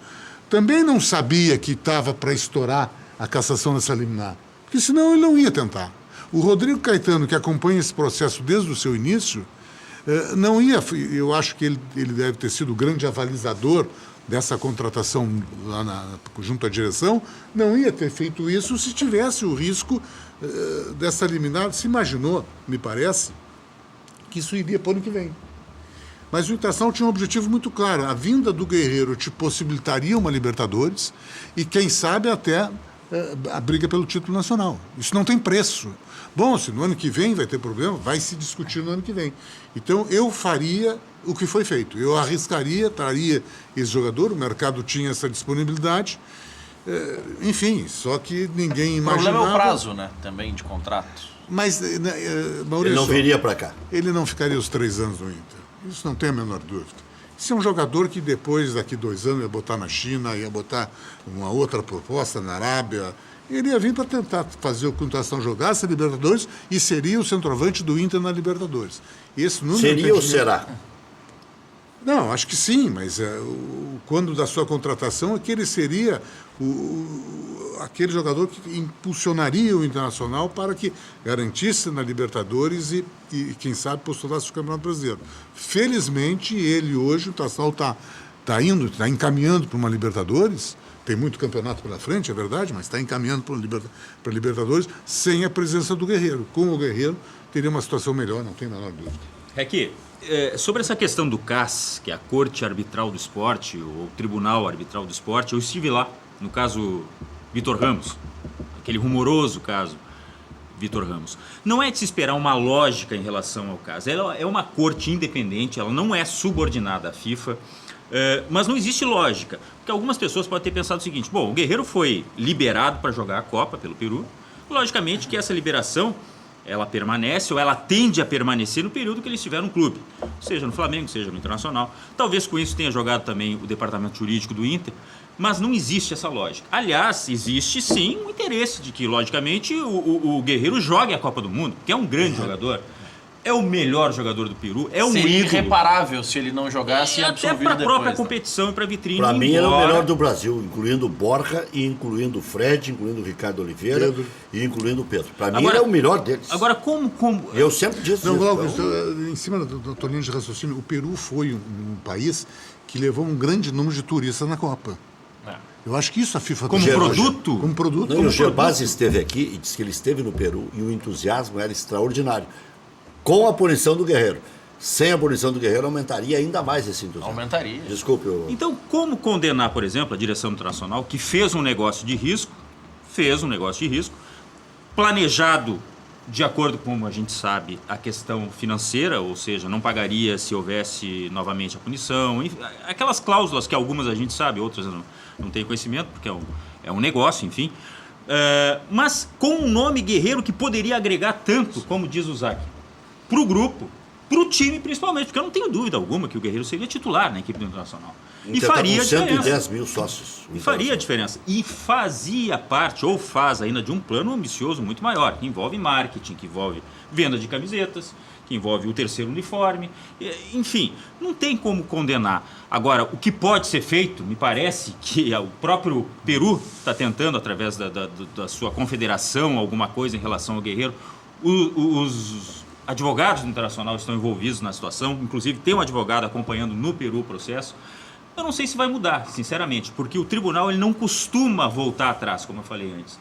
também não sabia que estava para estourar a cassação dessa liminar. Porque senão ele não ia tentar. O Rodrigo Caetano, que acompanha esse processo desde o seu início, Não ia, eu acho que ele deve ter sido o grande avalizador dessa contratação lá junto à direção, não ia ter feito isso se tivesse o risco dessa liminar. Se imaginou, me parece, que isso iria para o ano que vem. Mas o Internacional tinha um objetivo muito claro. A vinda do Guerreiro te possibilitaria uma Libertadores e, quem sabe, até a briga pelo título nacional. Isso não tem preço. Bom, se no ano que vem vai ter problema, vai se discutir no ano que vem. Então, eu faria o que foi feito. Eu arriscaria, traria esse jogador, o mercado tinha essa disponibilidade. Enfim, só que ninguém imaginava... O problema é o prazo, né? Também de contrato. Mas, Maurício... Ele não viria para cá. Ele não ficaria os 3 anos no Inter. Isso não tem a menor dúvida. Isso é um jogador que depois, daqui 2 anos, ia botar na China, ia botar uma outra proposta na Arábia. Ele ia vir para tentar fazer o que o Internacional jogasse a Libertadores e seria o centroavante do Inter na Libertadores. Seria ou será? Não, acho que sim, mas quando da sua contratação é que ele seria aquele jogador que impulsionaria o Internacional para que garantisse na Libertadores e quem sabe, postulasse o Campeonato Brasileiro. Felizmente, ele hoje, o Internacional está encaminhando para uma Libertadores, tem muito campeonato pela frente, é verdade, mas está encaminhando para Libertadores sem a presença do Guerreiro. Com o Guerreiro, teria uma situação melhor, não tem a menor dúvida. Aqui, sobre essa questão do CAS, que é a Corte Arbitral do Esporte, ou Tribunal Arbitral do Esporte, eu estive lá, no caso Vitor Ramos, aquele rumoroso caso Vitor Ramos. Não é de se esperar uma lógica em relação ao caso. Ela é uma corte independente, ela não é subordinada à FIFA, mas não existe lógica. Porque algumas pessoas podem ter pensado o seguinte: bom, o Guerreiro foi liberado para jogar a Copa pelo Peru, logicamente que essa liberação ela permanece ou ela tende a permanecer no período que ele estiver no clube, seja no Flamengo, seja no Internacional. Talvez com isso tenha jogado também o departamento jurídico do Inter, mas não existe essa lógica. Aliás, existe sim um interesse de que, logicamente, o Guerreiro jogue a Copa do Mundo, porque é um grande jogador, é o melhor jogador do Peru, é um Seria ídolo. Irreparável se ele não jogasse e até absolvido para a depois, própria né? competição e para a vitrine. Para mim, ele é o melhor do Brasil, incluindo o Borja, e incluindo o Fred, incluindo o Ricardo Oliveira Pedro. E incluindo o Pedro. Para mim, Agora- ele é o melhor deles. Agora, como... Eu sempre disse Não, isso. Glauco, em cima da tua linha de raciocínio, o Peru foi um país que levou um grande número de turistas na Copa. Eu acho que isso a FIFA... Como tem- produto? Como produto. Não, e como o Gerbasi produto. esteve aqui e disse que ele esteve no Peru e o entusiasmo era extraordinário. Com a punição do Guerreiro. Sem a punição do Guerreiro, aumentaria ainda mais esse entusiasmo. Aumentaria. Desculpe. Então, como condenar, por exemplo, a direção internacional que fez um negócio de risco, planejado de acordo com, como a gente sabe, a questão financeira, ou seja, não pagaria se houvesse novamente a punição, enfim, aquelas cláusulas que algumas a gente sabe, outras não tem conhecimento, porque é um negócio, enfim. Mas com um nome Guerreiro que poderia agregar tanto, como diz o Zac, para o grupo, para o time principalmente, porque eu não tenho dúvida alguma que o Guerreiro seria titular na equipe do Internacional. E faria com 110 diferença. mil sócios. E faria a diferença. E fazia parte, ou faz ainda, de um plano ambicioso muito maior, que envolve marketing, que envolve venda de camisetas, que envolve o terceiro uniforme. Enfim, não tem como condenar. Agora, o que pode ser feito, me parece que o próprio Peru está tentando, através da sua confederação, alguma coisa em relação ao Guerreiro. Os advogados do Internacional estão envolvidos na situação, inclusive tem um advogado acompanhando no Peru o processo. Eu não sei se vai mudar, sinceramente, porque o tribunal ele não costuma voltar atrás, como eu falei antes.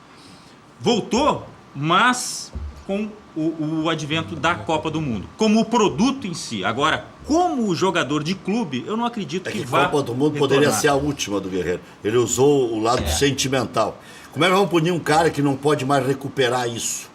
Voltou, mas com o advento da Copa do Mundo, como o produto em si. Agora, como o jogador de clube, eu não acredito É que que vá a Copa do Mundo retornar. poderia ser a última do Guerreiro. Ele usou o lado sentimental. Como é que vamos punir um cara que não pode mais recuperar isso?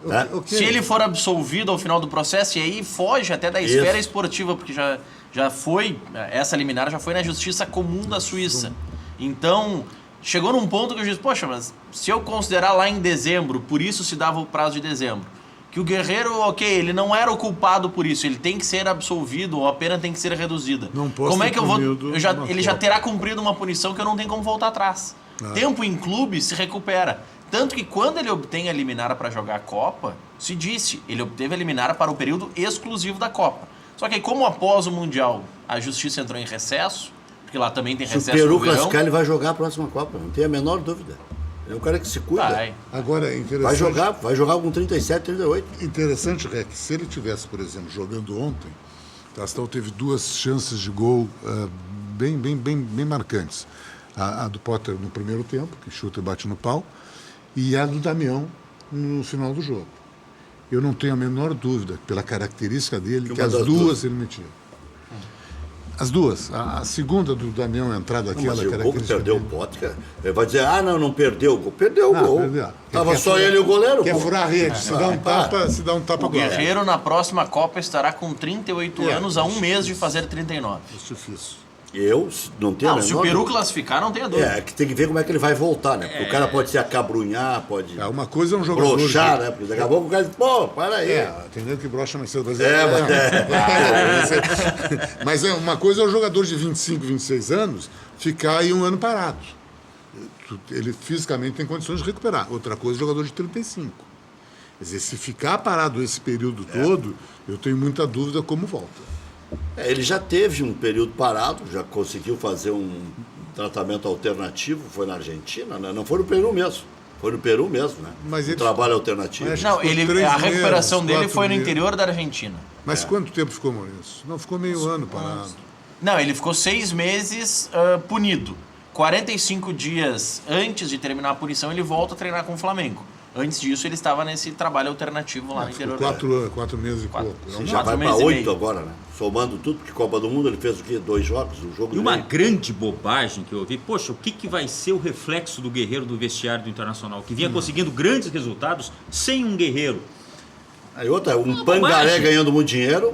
Né? Ok. Se ele for absolvido ao final do processo, e aí foge até da esfera esportiva, porque já foi, essa liminar já foi na Justiça Comum da Suíça. Então, chegou num ponto que eu disse, poxa, mas se eu considerar lá em dezembro, por isso se dava o prazo de dezembro, que o Guerreiro, ok, ele não era o culpado por isso, ele tem que ser absolvido ou a pena tem que ser reduzida. Não posso Como é ter que eu vou... punido Ele já Copa. terá cumprido uma punição que eu não tenho como voltar atrás. Tempo em clube se recupera. Tanto que quando ele obtém a liminar para jogar a Copa, se disse, ele obteve a liminar para o período exclusivo da Copa. Só que aí, como após o Mundial a Justiça entrou em recesso, porque lá também tem Se o recesso Peru no verão, classificar, ele vai jogar a próxima Copa. Não tem a menor dúvida. É um cara que se cuida. vai. Agora, é interessante... Vai jogar com 37, 38. Interessante, Rec, se ele tivesse, por exemplo, jogando ontem, O Astral teve 2 chances de gol bem marcantes. A do Potter no primeiro tempo, que chuta e bate no pau, e a do Damião no final do jogo. Eu não tenho a menor dúvida, pela característica dele, que as duas ele metia. As duas. A segunda do Damião, a entrada aquela Mas o gol que característica perdeu o dele. Potter, ele vai dizer, não perdeu o gol. Perdeu o Não, gol. perdeu. Tava Quer só furar- ele e o goleiro. Quer pô. furar a rede, se dá um tapa O Guerreiro, na próxima Copa, estará com 38 anos, a um mês de fazer 39. Isso difícil. Eu não tenho a Não, se o menor Peru dúvida. classificar, não tenha dúvida. É, que tem que ver como é que ele vai voltar, né? Porque o cara pode se acabrunhar, pode Uma coisa é um jogador... broxar, né? Porque daqui a pouco o cara diz, pô, para aí. Entendendo que brocha mais cedo. Mas Mas mas uma coisa é o jogador de 25, 26 anos ficar aí um ano parado. Ele fisicamente tem condições de recuperar. Outra coisa é o jogador de 35. Quer dizer, se ficar parado esse período todo, eu tenho muita dúvida como volta. ele já teve um período parado, já conseguiu fazer um tratamento alternativo, foi na Argentina, né? Não foi no Peru mesmo. Foi no Peru mesmo, né? Mas um ele- trabalho alternativo. Mas- Não, Ficou 3 a recuperação meses, dele 4 foi no meses. interior da Argentina. Mas quanto tempo ficou, Maurício? Não, ficou meio ano parado. Não, ele ficou 6 meses punido. 45 dias antes de terminar a punição, ele volta a treinar com o Flamengo. Antes disso, ele estava nesse trabalho alternativo lá no Ficou interior. 4 meses e Quatro. pouco. Sim, Não, já 4 vai para meses e 8 meio. agora, né? Somando tudo, porque Copa do Mundo ele fez o quê? 2 jogos, um jogo E e uma meio. grande bobagem que eu ouvi, poxa, o que vai ser o reflexo do Guerreiro do vestiário do Internacional, que vinha conseguindo grandes resultados sem um Guerreiro. Aí outra, um bobagem. pangaré ganhando muito dinheiro,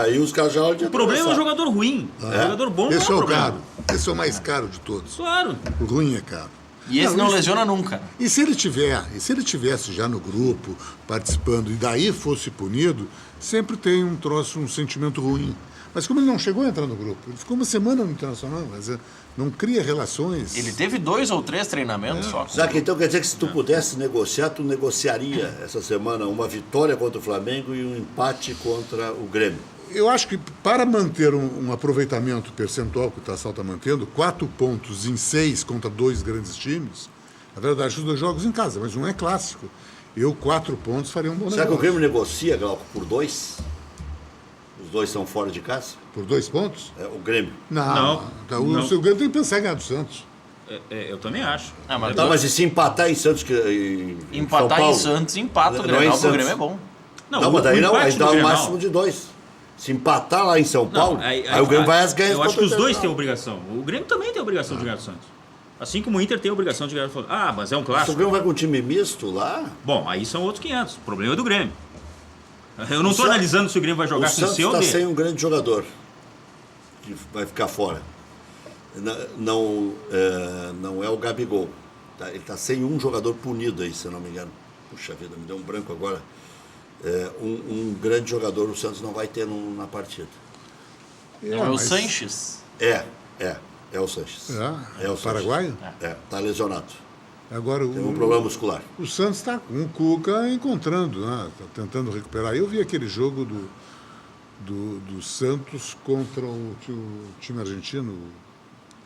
aí os caras já olham de O problema é o atravessar. jogador ruim. O jogador bom esse é não é o o problema. caro. Esse é o mais caro de todos. Claro. O ruim é caro. E esse não isso- lesiona nunca. E se ele tivesse já no grupo, participando, e daí fosse punido, sempre tem um troço, um sentimento ruim. Mas como ele não chegou a entrar no grupo, ele ficou uma semana no Internacional, mas não cria relações. Ele teve 2 ou 3 treinamentos só. Zaca, então quer dizer que se tu pudesse negociar, tu negociaria essa semana uma vitória contra o Flamengo e um empate contra o Grêmio. Eu acho que para manter um aproveitamento percentual que o Tassal está mantendo, 4 pontos em 6 contra 2 grandes times, na verdade, os 2 jogos em casa, mas não é clássico. 4 pontos faria um bom Será que o negócio. Grêmio negocia, Glauco, por 2? Os 2 são fora de casa? Por 2 pontos? O Grêmio. Não. Não. O Grêmio tem que pensar em ganhar do Santos. Eu também acho. Ah, mas Tá, mas e se empatar em Santos? Em empatar São Paulo? em Santos, empata o Não é em Grêmio. O Santos. Grêmio é bom. Não, mas daí o não, empate aí do dá o Grenal- máximo de 2. Se empatar lá em São Paulo, Não, aí o Grêmio vai às ganhas. Eu acho que contra os o dois têm Internacional. obrigação. O Grêmio também tem obrigação de ganhar do Santos. Assim como o Inter tem obrigação de ganhar do Flamengo. Ah, mas é um Se o clássico. Grêmio vai com um time misto lá, Bom, aí são outros 500. O problema é do Grêmio. Eu não estou Santos- analisando se o Grêmio vai o jogar com o Santos seu ou está dele. sem um grande jogador que vai ficar fora. Não é o Gabigol. Ele está sem um jogador punido aí, se eu não me engano. Puxa vida, me deu um branco agora. Um grande jogador o Santos não vai ter na partida. Não é o mas- Sanches. É o Sanches. É o paraguaio? Tá lesionado. Agora, Tem um problema muscular. o Santos está com o Cuca encontrando, né? Tá tentando recuperar. Eu vi aquele jogo do Santos contra o time argentino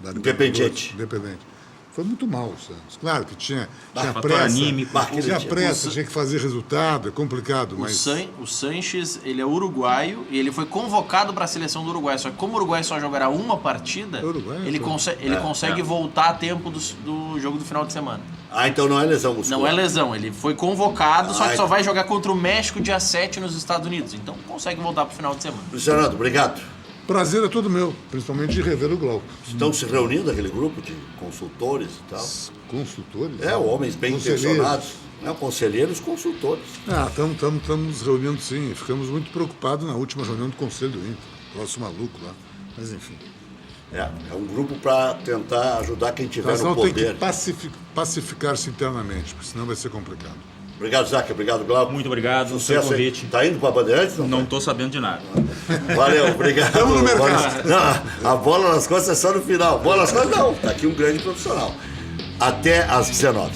da Independiente. Independente. Foi muito mal o Santos. Claro que tinha fator pressa. anímico. Tinha pressa, tinha que fazer resultado, é complicado, mas... O Sanches, ele é uruguaio e ele foi convocado para a seleção do Uruguai. Só que como o Uruguai só jogará uma partida, Uruguai, ele, então. consegue voltar a tempo do jogo do final de semana. Então não é lesão muscular. Não é lesão, ele foi convocado, só que só então. vai jogar contra o México dia 7 nos Estados Unidos. Então consegue voltar para o final de semana. Luiz Fernando, obrigado. Prazer é todo meu, principalmente de rever o Glauco. Estão se reunindo aquele grupo de consultores e tal. Consultores? Homens bem Conselheiros. intencionados. Conselheiros, consultores. Estamos nos reunindo sim. Ficamos muito preocupados na última reunião do Conselho do Inter. Troço maluco lá. Mas enfim. É um grupo para tentar ajudar quem tiver Nós no não tem que poder. pacificar-se internamente, porque senão vai ser complicado. Obrigado, Zaca. Obrigado, Glauco. Muito obrigado pelo seu Sucesso aí. convite. Tá indo para Bandeirantes? Não estou sabendo de nada. Valeu, obrigado. Tamo no mercado. Não, a bola nas costas é só no final. Bola nas costas não. Tá aqui um grande profissional. Até às 19h.